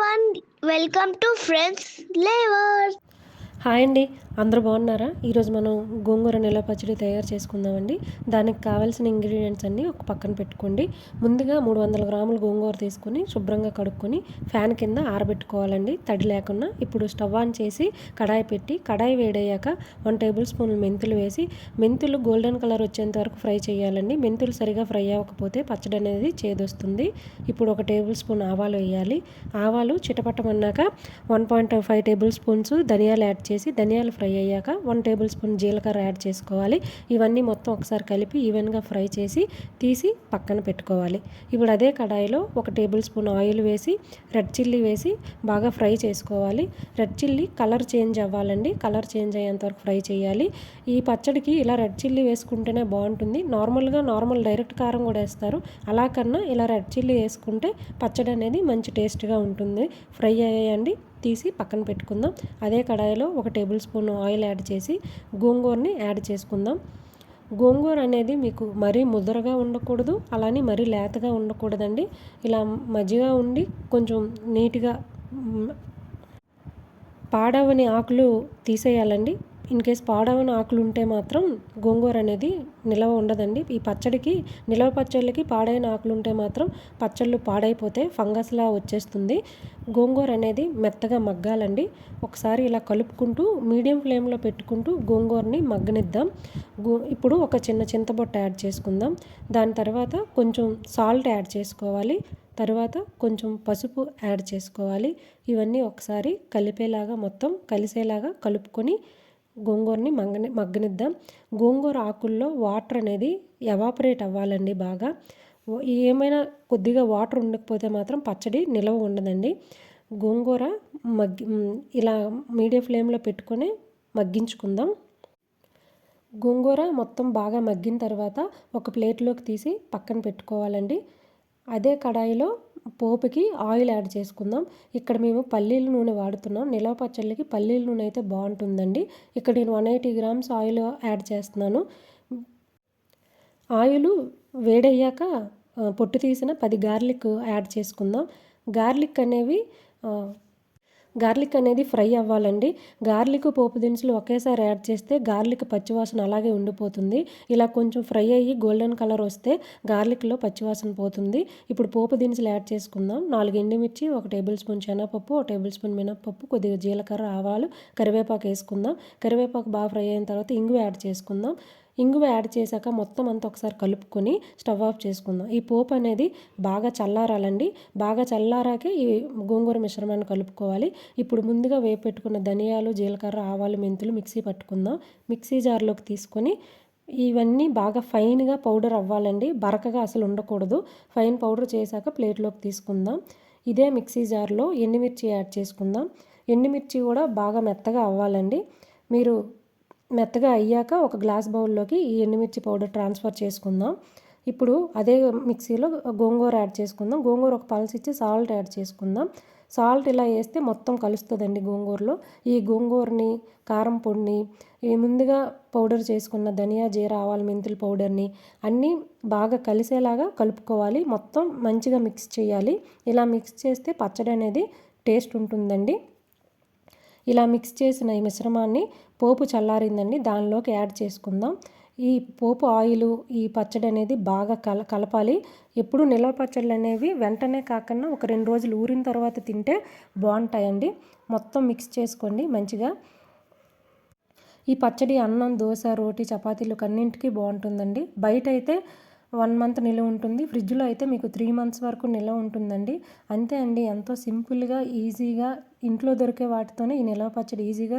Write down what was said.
everyone, welcome to Friends Flavors. Hi అండి, అందరూ బాగున్నారా? ఈరోజు మనం గోంగూర నిల్వ పచ్చడి తయారు చేసుకుందామండి. దానికి కావాల్సిన ఇంగ్రీడియంట్స్ అన్నీ ఒక పక్కన పెట్టుకోండి. ముందుగా 300 గ్రాముల గోంగూర తీసుకొని శుభ్రంగా కడుక్కొని ఫ్యాన్ కింద ఆరబెట్టుకోవాలండి, తడి లేకుండా. ఇప్పుడు స్టవ్ ఆన్ చేసి కడాయి పెట్టి, కడాయి వేడయ్యాక 1 టేబుల్ స్పూన్ మెంతులు వేసి, మెంతులు గోల్డెన్ కలర్ వచ్చేంత వరకు ఫ్రై చేయాలండి. మెంతులు సరిగా ఫ్రై అవ్వకపోతే పచ్చడి అనేది చేదొస్తుంది. ఇప్పుడు 1 టేబుల్ స్పూన్ ఆవాలు వేయాలి. ఆవాలు చిటపట్టమన్నాక 1.5 టేబుల్ స్పూన్స్ ధనియాలు యాడ్ చేసి, ధనియాలు ఫ్రై అయ్యాక 1 టేబుల్ స్పూన్ జీలకర్ర యాడ్ చేసుకోవాలి. ఇవన్నీ మొత్తం ఒకసారి కలిపి ఈవెన్గా ఫ్రై చేసి తీసి పక్కన పెట్టుకోవాలి. ఇప్పుడు అదే కడాయిలో 1 టేబుల్ స్పూన్ ఆయిల్ వేసి, రెడ్ చిల్లీ వేసి బాగా ఫ్రై చేసుకోవాలి. రెడ్ చిల్లీ కలర్ చేంజ్ అవ్వాలండి, కలర్ చేంజ్ అయ్యేంత వరకు ఫ్రై చేయాలి. ఈ పచ్చడికి ఇలా రెడ్ చిల్లీ వేసుకుంటేనే బాగుంటుంది. నార్మల్ డైరెక్ట్ కారం కూడా వేస్తారు. అలా కన్నా ఇలా రెడ్ చిల్లీ వేసుకుంటే పచ్చడి అనేది మంచి టేస్ట్గా ఉంటుంది. ఫ్రై అయ్యాయండి, తీసి పక్కన పెట్టుకుందాం. అదే కడాయిలో 1 టేబుల్ స్పూన్ ఆయిల్ యాడ్ చేసి గోంగూరని యాడ్ చేసుకుందాం. గోంగూర అనేది మీకు మరీ ముద్దరగా ఉండకూడదు, అలానే మరీ లేతగా ఉండకూడదండి. ఇలా మజ్జిగా ఉండి కొంచెం నీట్గా పాడవని ఆకులు తీసేయాలండి. ఇన్ కేస్ పాడవని ఆకులు ఉంటే మాత్రం గోంగూర అనేది నిలవ ఉండదండి. ఈ పచ్చడికి, నిలవ పచ్చళ్ళకి పాడైన ఆకులు ఉంటే మాత్రం పచ్చళ్ళు పాడైపోతే ఫంగస్లా వచ్చేస్తుంది. గోంగూర అనేది మెత్తగా మగ్గాలండి. ఒకసారి ఇలా కలుపుకుంటూ మీడియం ఫ్లేమ్లో పెట్టుకుంటూ గోంగూరని మగ్గనిద్దాం. ఇప్పుడు ఒక చిన్న చింతబొట్ట యాడ్ చేసుకుందాం. దాని తర్వాత కొంచెం సాల్ట్ యాడ్ చేసుకోవాలి. తర్వాత కొంచెం పసుపు యాడ్ చేసుకోవాలి. ఇవన్నీ ఒకసారి కలిపేలాగా మొత్తం కలిసేలాగా కలుపుకొని గోంగూరని మగ్గనిద్దాం. గోంగూర ఆకుల్లో వాటర్ అనేది ఎవాపరేట్ అవ్వాలండి బాగా. ఏమైనా కొద్దిగా వాటర్ ఉండకపోతే మాత్రం పచ్చడి నిలవ ఉండదండి. గోంగూర ఇలా మీడియం ఫ్లేమ్లో పెట్టుకొని మగ్గించుకుందాం. గోంగూర మొత్తం బాగా మగ్గిన తర్వాత ఒక ప్లేట్లోకి తీసి పక్కన పెట్టుకోవాలండి. అదే కడాయిలో పోపుకి ఆయిల్ యాడ్ చేసుకుందాం. ఇక్కడ మేము పల్లీల నూనె వాడుతున్నాం. నిలవ పచ్చళ్ళకి పల్లీల నూనె అయితే బాగుంటుందండి. ఇక్కడ నేను 180 గ్రామ్స్ ఆయిల్ యాడ్ చేస్తున్నాను. ఆయిల్ వేడయ్యాక పొట్టు తీసిన 10 గార్లిక్ యాడ్ చేసుకుందాం. గార్లిక్ అనేది ఫ్రై అవ్వాలండి. గార్లిక్ పోపు దినుసులు ఒకేసారి యాడ్ చేస్తే గార్లిక్ పచ్చివాసన అలాగే ఉండిపోతుంది. ఇలా కొంచెం ఫ్రై అయ్యి గోల్డెన్ కలర్ వస్తే గార్లిక్లో పచ్చివాసన పోతుంది. ఇప్పుడు పోపు దినుసులు యాడ్ చేసుకుందాం. 4 ఎండుమిర్చి, 1 టేబుల్ స్పూన్ శనగపప్పు, 1 టేబుల్ స్పూన్ మినపప్పు, కొద్దిగా జీలకర్ర, ఆవాలు, కరివేపాకు వేసుకుందాం. కరివేపాకు బాగా ఫ్రై అయిన తర్వాత ఇంగువ యాడ్ చేసుకుందాం. ఇంగువ యాడ్ చేశాక మొత్తం అంతా ఒకసారి కలుపుకొని స్టవ్ ఆఫ్ చేసుకుందాం. ఈ పోపు అనేది బాగా చల్లారాలండి. బాగా చల్లారాకే ఈ గోంగూర మిశ్రమాన్ని కలుపుకోవాలి. ఇప్పుడు ముందుగా వేపెట్టుకున్న ధనియాలు, జీలకర్ర, ఆవాలు, మెంతులు మిక్సీ పట్టుకుందాం. మిక్సీ జార్లోకి తీసుకొని ఇవన్నీ బాగా ఫైన్గా పౌడర్ అవ్వాలండి. బరకగా అసలు ఉండకూడదు. ఫైన్ పౌడర్ చేశాక ప్లేట్లోకి తీసుకుందాం. ఇదే మిక్సీ జార్లో ఎండుమిర్చి యాడ్ చేసుకుందాం. ఎండుమిర్చి కూడా బాగా మెత్తగా అవ్వాలండి. మీరు మెత్తగా అయ్యాక ఒక గ్లాస్ బౌల్లోకి ఈ ఎండుమిర్చి పౌడర్ ట్రాన్స్ఫర్ చేసుకుందాం. ఇప్పుడు అదే మిక్సీలో గోంగూర యాడ్ చేసుకుందాం. గోంగూర ఒక పల్స్ ఇచ్చి సాల్ట్ యాడ్ చేసుకుందాం. సాల్ట్ ఇలా వేస్తే మొత్తం కలుస్తుందండి గోంగూరలో. ఈ గోంగూరని, కారం పొడిని, ఈ ముందుగా పౌడర్ చేసుకున్న ధనియా, జీరా, ఆవాలు, మెంతుల పౌడర్ని అన్నీ బాగా కలిసేలాగా కలుపుకోవాలి. మొత్తం మంచిగా మిక్స్ చేయాలి. ఇలా మిక్స్ చేస్తే పచ్చడి అనేది టేస్ట్ ఉంటుందండి. ఇలా మిక్స్ చేసిన ఈ మిశ్రమాన్ని, పోపు చల్లారిందండి, దానిలోకి యాడ్ చేసుకుందాం. ఈ పోపు ఆయిలు, ఈ పచ్చడి అనేది బాగా కలపాలి. ఎప్పుడు నిల్వ పచ్చళ్ళు అనేవి వెంటనే కాకుండా ఒక 2 రోజులు ఊరిన తర్వాత తింటే బాగుంటాయండి. మొత్తం మిక్స్ చేసుకోండి మంచిగా. ఈ పచ్చడి అన్నం, దోశ, రోటీ, చపాతీలు అన్నింటికి బాగుంటుందండి. బయట అయితే 1 మంత్ నిల్వ ఉంటుంది. ఫ్రిడ్జ్లో అయితే మీకు 3 మంత్స్ వరకు నిల్వ ఉంటుందండి. అంతే అండి, ఎంతో సింపుల్గా, ఈజీగా ఇంట్లో దొరికే వాటితోనే ఈ నిల్వ పచ్చడి ఈజీగా